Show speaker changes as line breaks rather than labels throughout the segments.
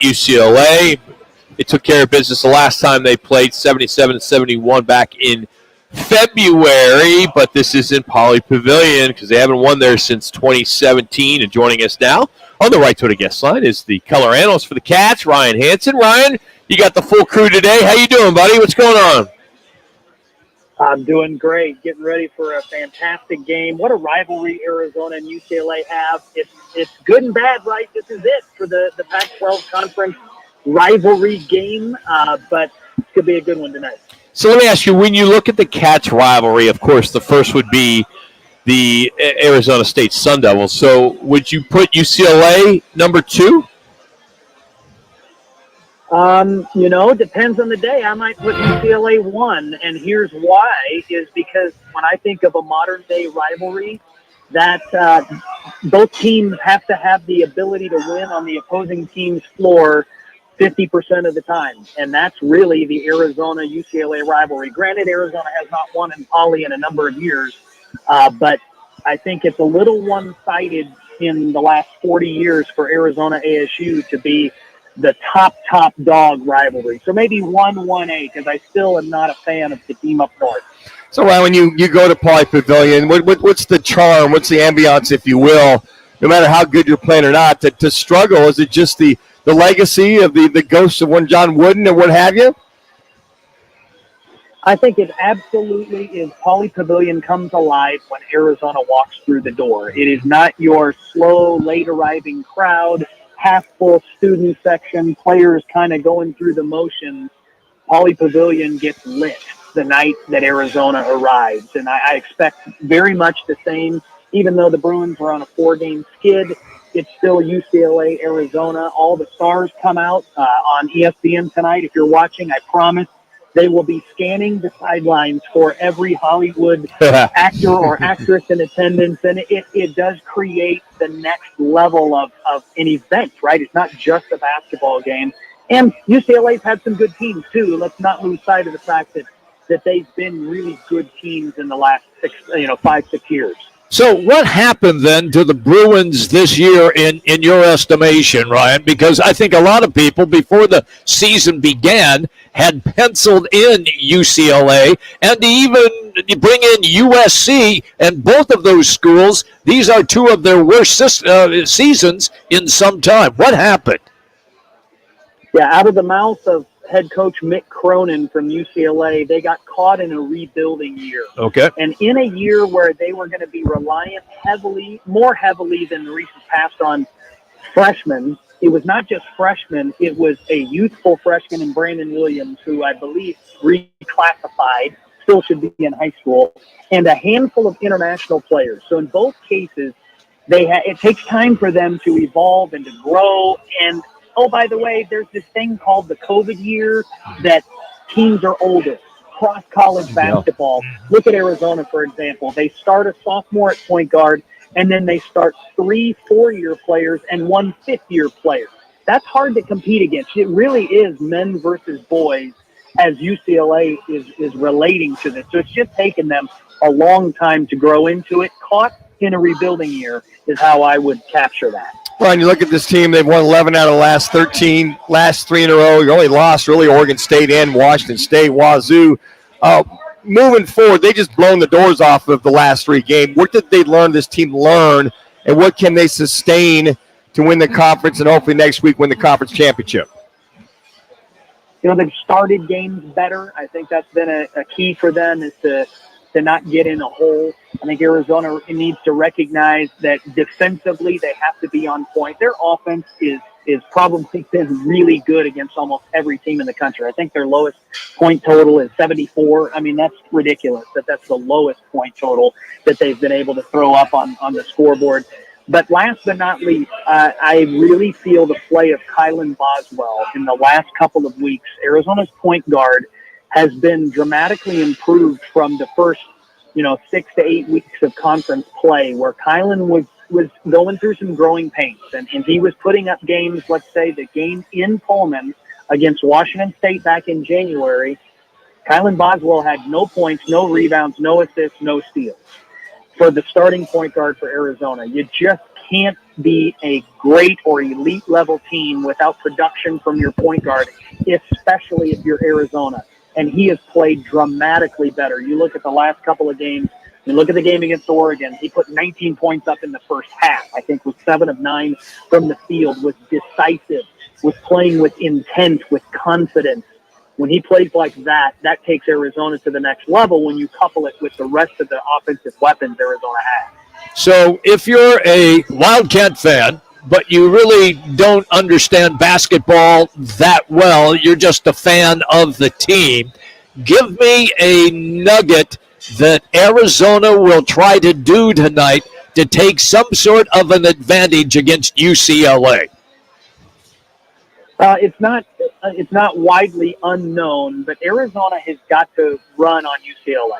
UCLA. They took care of business the last time they played, 77-71 back in February, but this is in Pauley Pavilion because they haven't won there since 2017. And joining us now on the right to the guest line is the color analyst for the Cats, Ryan Hansen. Ryan, you got the full crew today. How you doing, buddy? What's going on?
I'm doing great. Getting ready for a fantastic game. What a rivalry Arizona and UCLA have. It's good and bad, right? This is it for the Pac-12 conference rivalry game, but it could be a good one tonight.
So let me ask you, when you look at the Cats rivalry, of course, the first would be the Arizona State Sun Devils. So would you put UCLA number 2?
Depends on the day. I might put UCLA 1, and here's why, is because when I think of a modern-day rivalry, that both teams have to have the ability to win on the opposing team's floor 50% of the time, and that's really the Arizona-UCLA rivalry. Granted, Arizona has not won in Pauley in a number of years, but I think it's a little one-sided in the last 40 years for Arizona-ASU to be the top dog rivalry. So maybe 1-1-A, because I still am not a fan of the team up north.
So, Ryan, when you go to Pauley Pavilion, what's the charm, what's the ambiance, if you will, no matter how good you're playing or not, to struggle? Is it just the legacy of the ghosts of one John Wooden and what have you?
I think it absolutely is. Pauley Pavilion comes alive when Arizona walks through the door. It is not your slow, late-arriving crowd, half-full student section, players kind of going through the motions. Pauley Pavilion gets lit the night that Arizona arrives, and I expect very much the same. Even though the Bruins were on a 4-game skid, it's still UCLA, Arizona. All the stars come out on ESPN tonight. If you're watching, I promise they will be scanning the sidelines for every Hollywood actor or actress in attendance. And it does create the next level of an event, right? It's not just a basketball game. And UCLA's had some good teams, too. Let's not lose sight of the fact that they've been really good teams in the last 5-6 years.
So what happened then to the Bruins this year in your estimation, Ryan? Because I think a lot of people before the season began had penciled in UCLA and even bring in USC, and both of those schools, these are two of their worst seasons in some time. What happened?
Yeah, out of the mouth of head coach Mick Cronin from UCLA, they got caught in a rebuilding year.
Okay.
And in a year where they were going to be reliant more heavily than the recent past on freshmen, it was not just freshmen, it was a youthful freshman in Brandon Williams, who I believe reclassified, still should be in high school, and a handful of international players. So in both cases, it takes time for them to evolve and to grow. And oh, by the way, there's this thing called the COVID year that teams are older, cross-college basketball. Look at Arizona, for example. They start a sophomore at point guard, and then they start 3 4-year players and 1 5th-year player. That's hard to compete against. It really is men versus boys as UCLA is relating to this. So it's just taken them a long time to grow into it. Caught in a rebuilding year is how I would capture that.
Well, and you look at this team, they've won 11 out of the last 13, last 3 in a row. You only lost really Oregon State and Washington State, Wazoo. Moving forward, they just blown the doors off of the last 3 games. What did this team learn, and what can they sustain to win the conference and hopefully next week win the conference championship?
They've started games better. I think that's been a key for them, is to not get in a hole. I think Arizona needs to recognize that defensively they have to be on point. Their offense is probably been really good against almost every team in the country. I think their lowest point total is 74. I mean, that's ridiculous that's the lowest point total that they've been able to throw up on the scoreboard. But last but not least, I really feel the play of Kylan Boswell in the last couple of weeks. Arizona's point guard has been dramatically improved from the first, 6 to 8 weeks of conference play, where Kylan was going through some growing pains, and he was putting up games. Let's say the game in Pullman against Washington State back in January, Kylan Boswell had no points, no rebounds, no assists, no steals for the starting point guard for Arizona. You just can't be a great or elite level team without production from your point guard, especially if you're Arizona. And he has played dramatically better. You look at the last couple of games, you look at the game against Oregon, he put 19 points up in the first half. I think was 7 of 9 from the field, was decisive, was playing with intent, with confidence. When he plays like that, that takes Arizona to the next level when you couple it with the rest of the offensive weapons Arizona has.
So if you're a Wildcat fan, but you really don't understand basketball that well, you're just a fan of the team, give me a nugget that Arizona will try to do tonight to take some sort of an advantage against UCLA.
It's not widely unknown, but Arizona has got to run on UCLA.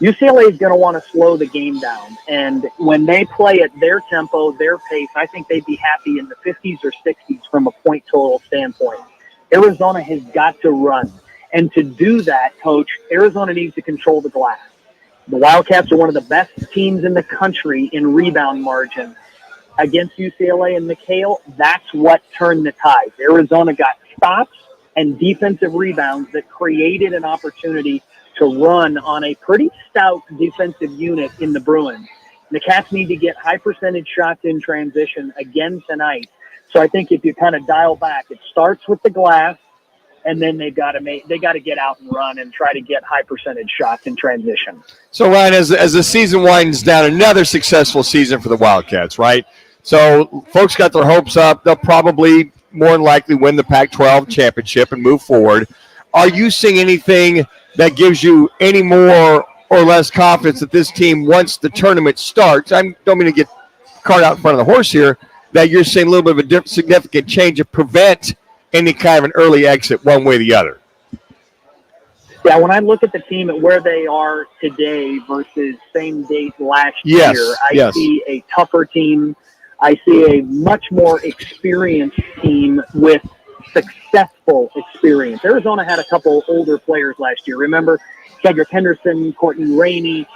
UCLA is going to want to slow the game down, and when they play at their tempo, their pace, I think they'd be happy in the 50s or 60s from a point total standpoint. Arizona has got to run, and to do that, Coach, Arizona needs to control the glass. The Wildcats are one of the best teams in the country in rebound margin. Against UCLA and McHale, that's what turned the tide. Arizona got stops and defensive rebounds that created an opportunity to run on a pretty stout defensive unit in the Bruins. The Cats need to get high percentage shots in transition again tonight. So I think if you kind of dial back, it starts with the glass, and then they got to get out and run and try to get high percentage shots in transition.
So Ryan, as the season winds down, another successful season for the Wildcats, right? So folks got their hopes up. They'll probably more than likely win the Pac-12 championship and move forward. Are you seeing anything that gives you any more or less confidence that this team, once the tournament starts, I don't mean to get cart out in front of the horse here, that you're seeing a little bit of a significant change to prevent any kind of an early exit one way or the other?
Yeah, when I look at the team at where they are today versus same date last year, I see a tougher team. I see a much more experienced team with successful experience. Arizona had a couple older players last year. Remember Cedric Henderson, Courtney Rainey.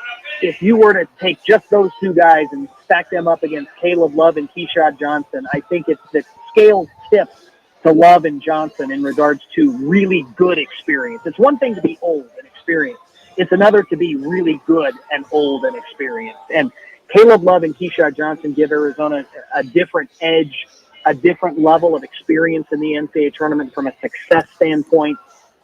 If you were to take just those two guys and stack them up against Caleb Love and Keyshawn Johnson, I think it's the scale tips to Love and Johnson in regards to really good experience. It's one thing to be old and experienced. It's another to be really good and old and experienced. And Caleb Love and Keyshawn Johnson give Arizona a different edge, a different level of experience in the NCAA tournament from a success standpoint.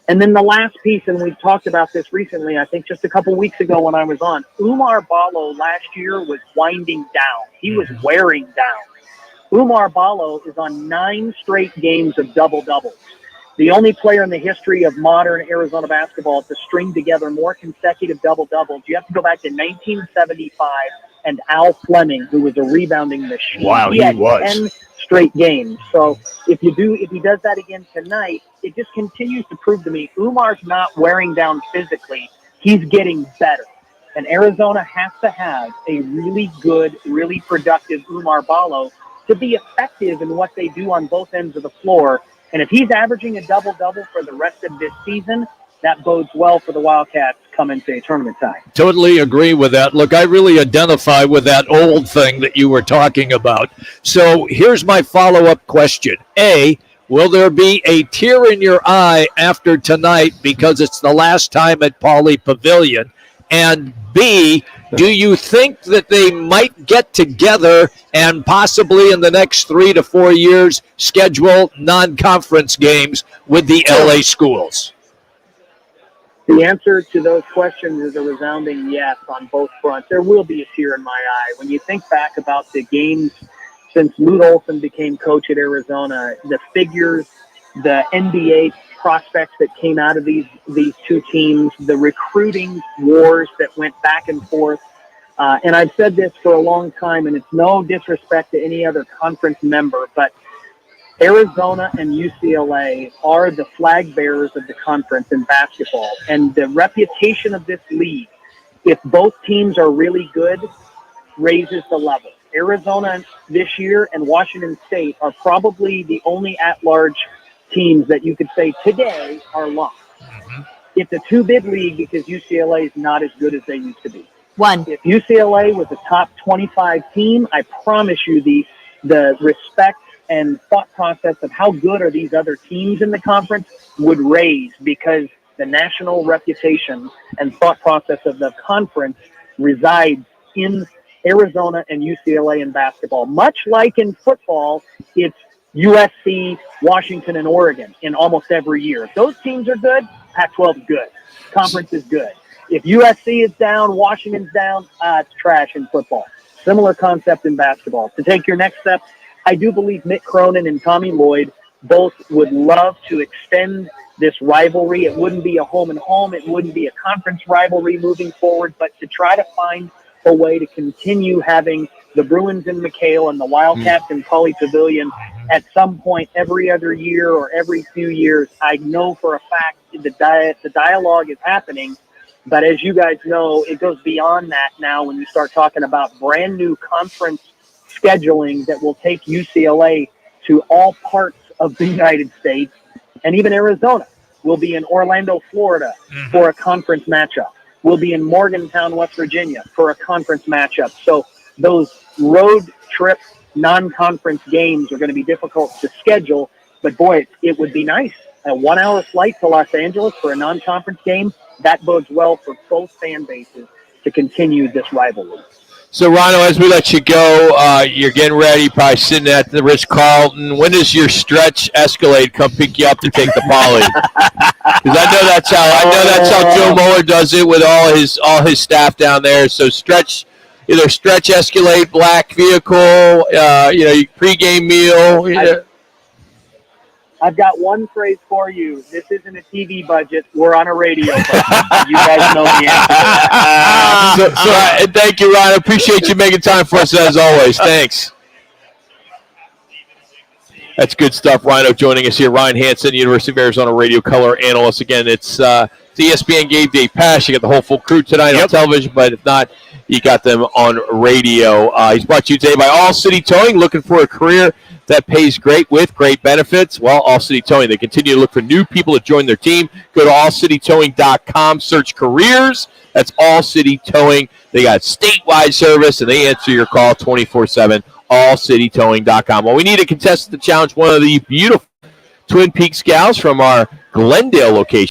And then the last piece, and we've talked about this recently, I think just a couple weeks ago when I was on, Umar Ballo last year was winding down. He was wearing down. Umar Ballo is on 9 straight games of double-doubles. The only player in the history of modern Arizona basketball to string together more consecutive double-doubles. You have to go back to 1975 and Al Fleming, who was a rebounding machine.
Wow,
he had
was
10 straight games. So if he does that again tonight, it just continues to prove to me Umar's not wearing down physically. He's getting better. And Arizona has to have a really good, really productive Umar Ballo to be effective in what they do on both ends of the floor. And if he's averaging a double-double for the rest of this season, that bodes well for the Wildcats coming to tournament time.
Totally agree with that. Look, I really identify with that old thing that you were talking about. So here's my follow-up question. A, will there be a tear in your eye after tonight because it's the last time at Pauley Pavilion? And B, do you think that they might get together and possibly in the next 3 to 4 years schedule non-conference games with the LA schools?
The answer to those questions is a resounding yes on both fronts. There will be a tear in my eye. When you think back about the games since Lute Olson became coach at Arizona, the figures, the NBA prospects that came out of these two teams, the recruiting wars that went back and forth. And I've said this for a long time, and it's no disrespect to any other conference member, but Arizona and UCLA are the flag bearers of the conference in basketball. And the reputation of this league, if both teams are really good, raises the level. Arizona this year and Washington State are probably the only at-large teams that you could say today are locked. Mm-hmm. It's a two-bid league because UCLA is not as good as they used to be. If UCLA was a top 25 team, I promise you the the respect and thought process of how good are these other teams in the conference would raise, because the national reputation and thought process of the conference resides in Arizona and UCLA in basketball. Much like in football, it's USC, Washington, and Oregon in almost every year. If those teams are good, Pac-12 is good. Conference is good. If USC is down, Washington's down, it's trash in football. Similar concept in basketball. To take your next step, I do believe Mick Cronin and Tommy Lloyd both would love to extend this rivalry. It wouldn't be a home and home. It wouldn't be a conference rivalry moving forward, but to try to find a way to continue having the Bruins in McHale and the Wildcats in Pauley Pavilion at some point every other year or every few years. I know for a fact the dialogue is happening, but as you guys know, it goes beyond that now when you start talking about brand new conference scheduling that will take UCLA to all parts of the United States, and even Arizona will be in Orlando, Florida for a conference matchup. We'll be in Morgantown, West Virginia for a conference matchup. So those road trip non-conference games are going to be difficult to schedule, but boy, it would be nice. A 1 hour flight to Los Angeles for a non-conference game, that bodes well for both fan bases to continue this rivalry.
So, Rhino, as we let you go, you're getting ready, probably sitting at the Ritz-Carlton. When does your Stretch Escalade come pick you up to take the Pauley? Because I know that's how Joe Mueller does it with all his staff down there. So, either Stretch Escalade, black vehicle, pregame meal.
I've got one phrase for you. This isn't a TV budget. We're on a radio budget. You guys know the answer.
Thank you, Ryan. I appreciate you making time for us as always. Thanks. That's good stuff. Rhino joining us here. Ryan Hansen, University of Arizona radio color analyst. Again, it's ESPN Game Day Pass. You got the whole full crew tonight on television, but if not, you got them on radio. He's brought to you today by All City Towing. Looking for a career that pays great with great benefits? Well, All City Towing. They continue to look for new people to join their team. Go to allcitytowing.com, search careers. That's All City Towing. They got statewide service, and they answer your call 24/7. allcitytowing.com. Well, we need a contestant to challenge one of the beautiful Twin Peaks gals from our Glendale location.